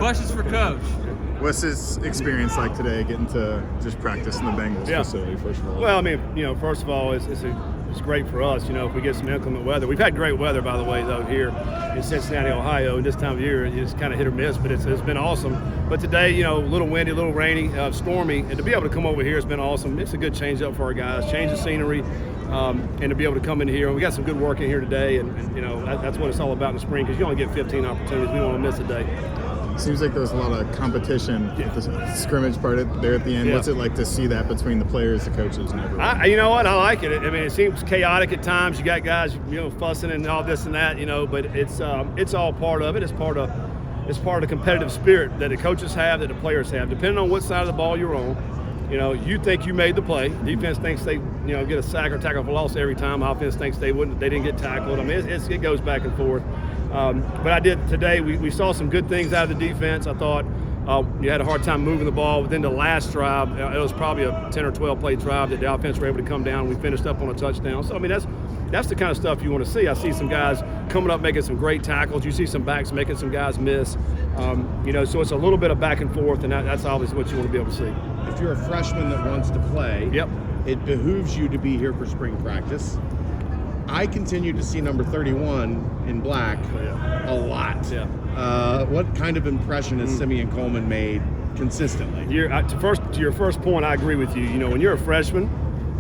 Questions for Coach. What's his experience like today, getting to just practice in the Bengals facility, first of all? Well, I mean, first of all, it's great for us, if we get some inclement weather. We've had great weather, by the way, though, here in Cincinnati, Ohio. And this time of year, it's kind of hit or miss, but it's been awesome. But today, a little windy, a little rainy, stormy, and to be able to come over here has been awesome. It's a good change up for our guys, change the scenery, and to be able to come in here. And we got some good work in here today, and that's what it's all about in the spring, because you only get 15 opportunities. We don't want to miss a day. Seems like there's a lot of competition at the scrimmage part there at the end. Yeah. What's it like to see that between the players, the coaches, and everyone? You know what? I like it. I mean, it seems chaotic at times. You got guys, fussing and all this and that, but it's all part of it. It's part of the competitive spirit that the coaches have, that the players have. Depending on what side of the ball you're on, you think you made the play. Defense thinks they, get a sack or tackle for loss every time. Offense thinks they didn't get tackled. I mean, it goes back and forth. But I did today. We saw some good things out of the defense. I thought you had a hard time moving the ball. Within the last drive, it was probably a 10 or 12 play drive that the offense were able to come down. We finished up on a touchdown. So I mean, that's the kind of stuff you want to see. I see some guys coming up making some great tackles. You see some backs making some guys miss. So it's a little bit of back and forth, and that's obviously what you want to be able to see. If you're a freshman that wants to play, it behooves you to be here for spring practice. I continue to see number 31 in black a lot. Yeah. What kind of impression has Simeon Coleman made consistently? To your first point, I agree with you. When you're a freshman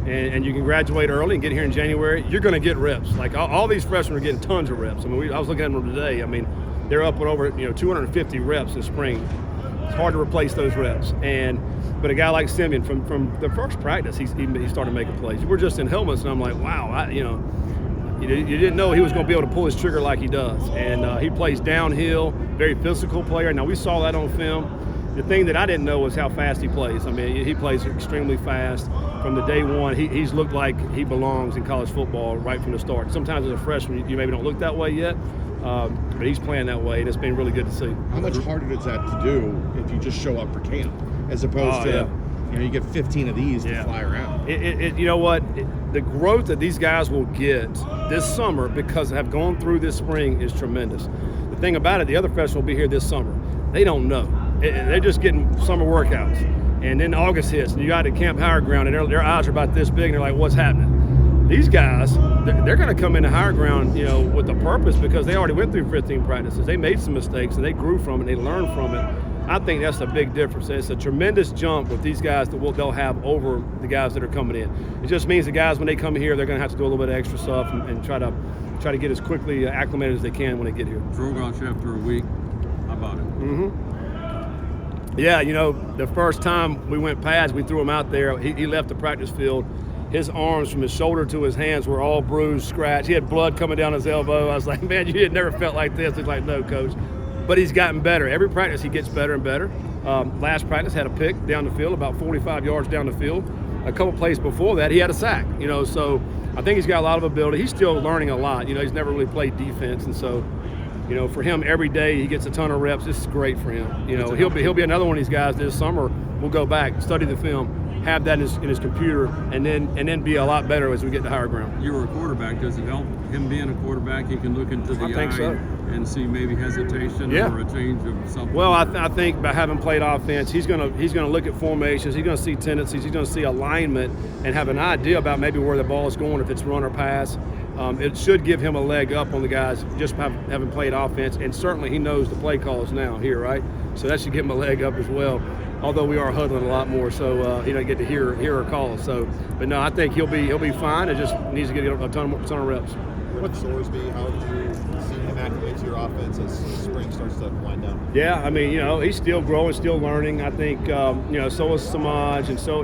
and you can graduate early and get here in January, you're going to get reps. Like all these freshmen are getting tons of reps. I mean, I was looking at them today. I mean, they're up with over 250 reps this spring. It's hard to replace those reps. But a guy like Simeon, from the first practice, he started making plays. We're just in helmets, and I'm like, wow, you didn't know he was going to be able to pull his trigger like he does. And he plays downhill, very physical player. Now, we saw that on film. The thing that I didn't know was how fast he plays. I mean, he plays extremely fast. From the day one, he's looked like he belongs in college football right from the start. Sometimes as a freshman, you maybe don't look that way yet, but he's playing that way, and it's been really good to see. How much harder is that to do if you just show up for camp, as opposed to you get 15 of these to fly around? You know what? The growth that these guys will get this summer because they have gone through this spring is tremendous. The thing about it, the other freshmen will be here this summer. They don't know. They're just getting summer workouts. And then August hits, and you got to Camp Higher Ground, and their eyes are about this big, and they're like, what's happening? These guys, they're going to come into Higher Ground, with a purpose, because they already went through 15 practices. They made some mistakes, and they grew from it, and they learned from it. I think that's a big difference. It's a tremendous jump with these guys that they'll have over the guys that are coming in. It just means the guys, when they come here, they're going to have to do a little bit of extra stuff and try to get as quickly acclimated as they can when they get here. Drogosh after a week. How about it? Mm-hmm. Yeah, the first time we went past, we threw him out there. He left the practice field. His arms from his shoulder to his hands were all bruised, scratched. He had blood coming down his elbow. I was like, man, you had never felt like this. He's like, no, coach. But he's gotten better. Every practice he gets better and better. Last practice had a pick down the field, about 45 yards down the field. A couple plays before that, he had a sack. So I think he's got a lot of ability. He's still learning a lot. He's never really played defense, and so for him every day he gets a ton of reps. This is great for him. He'll be another one of these guys this summer. We'll go back, study the film, have that in his computer, and then be a lot better as we get to Higher Ground. You were a quarterback. Does it help him being a quarterback? He can look into the eye and see maybe hesitation or a change of something. Well, I think by having played offense, he's gonna look at formations. He's gonna see tendencies. He's gonna see alignment and have an idea about maybe where the ball is going, if it's run or pass. It should give him a leg up on the guys just by having played offense, and certainly he knows the play calls now here, right? So that should give him a leg up as well. Although we are huddling a lot more, so he doesn't get to hear her calls. So, but no, I think he'll be fine. It just needs to get a ton of reps. Where did Sorsby? How did you see him acclimate to your offense as spring starts to wind down? Yeah, I mean, he's still growing, still learning. I think, so is Samaj, and so,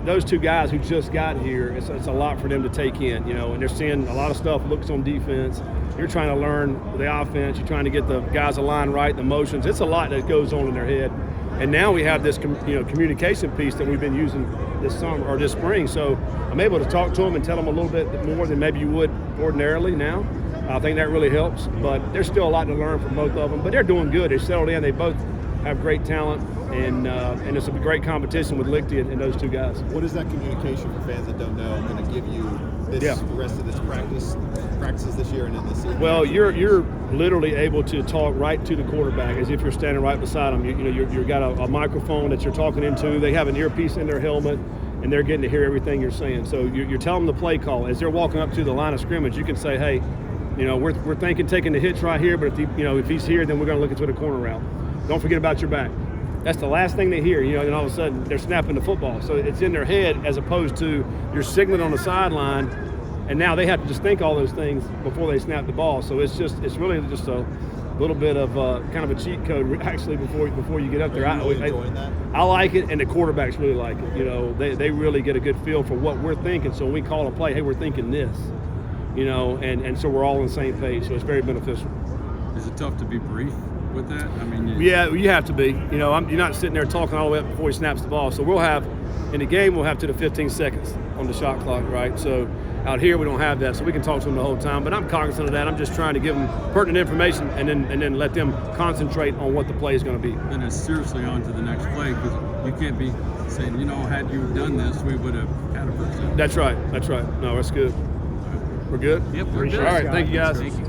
those two guys who just got here, it's a lot for them to take in, and they're seeing a lot of stuff, looks on defense. You're trying to learn the offense. You're trying to get the guys aligned right, the motions. It's a lot that goes on in their head. And now we have this, communication piece that we've been using this summer or this spring. So I'm able to talk to them and tell them a little bit more than maybe you would ordinarily now. I think that really helps. But there's still a lot to learn from both of them. But they're doing good. They settled in. They both have great talent, and it's a great competition with Lichty and those two guys. What is that communication for fans that don't know going to give you this rest of this practices this year and in this season? Well, you're literally able to talk right to the quarterback as if you're standing right beside them. You've got a microphone that you're talking into. They have an earpiece in their helmet, and they're getting to hear everything you're saying. So you're telling them the play call as they're walking up to the line of scrimmage. You can say, hey, we're thinking taking the hitch right here, but if he's here, then we're going to look into the corner route. Don't forget about your back. That's the last thing they hear, and all of a sudden they're snapping the football. So it's in their head as opposed to you're signaling on the sideline, and now they have to just think all those things before they snap the ball. So it's really just a little bit of kind of a cheat code actually before you get up there. Are you really enjoying that? I like it, and the quarterbacks really like it. They really get a good feel for what we're thinking. So when we call a play, hey, we're thinking this, and so we're all on the same page. So it's very beneficial. Is it tough to be brief with that? I mean, yeah, you have to be. You're not sitting there talking all the way up before he snaps the ball. So we'll have to the 15 seconds on the shot clock, right? So out here we don't have that, so we can talk to them the whole time. But I'm cognizant of that. I'm just trying to give them pertinent information and then let them concentrate on what the play is going to be. And it's seriously on to the next play because you can't be saying, had you done this, we would have had a first down. That's right. No, that's good. We're good? Yep, we're good. All right, thank you guys. Thank you.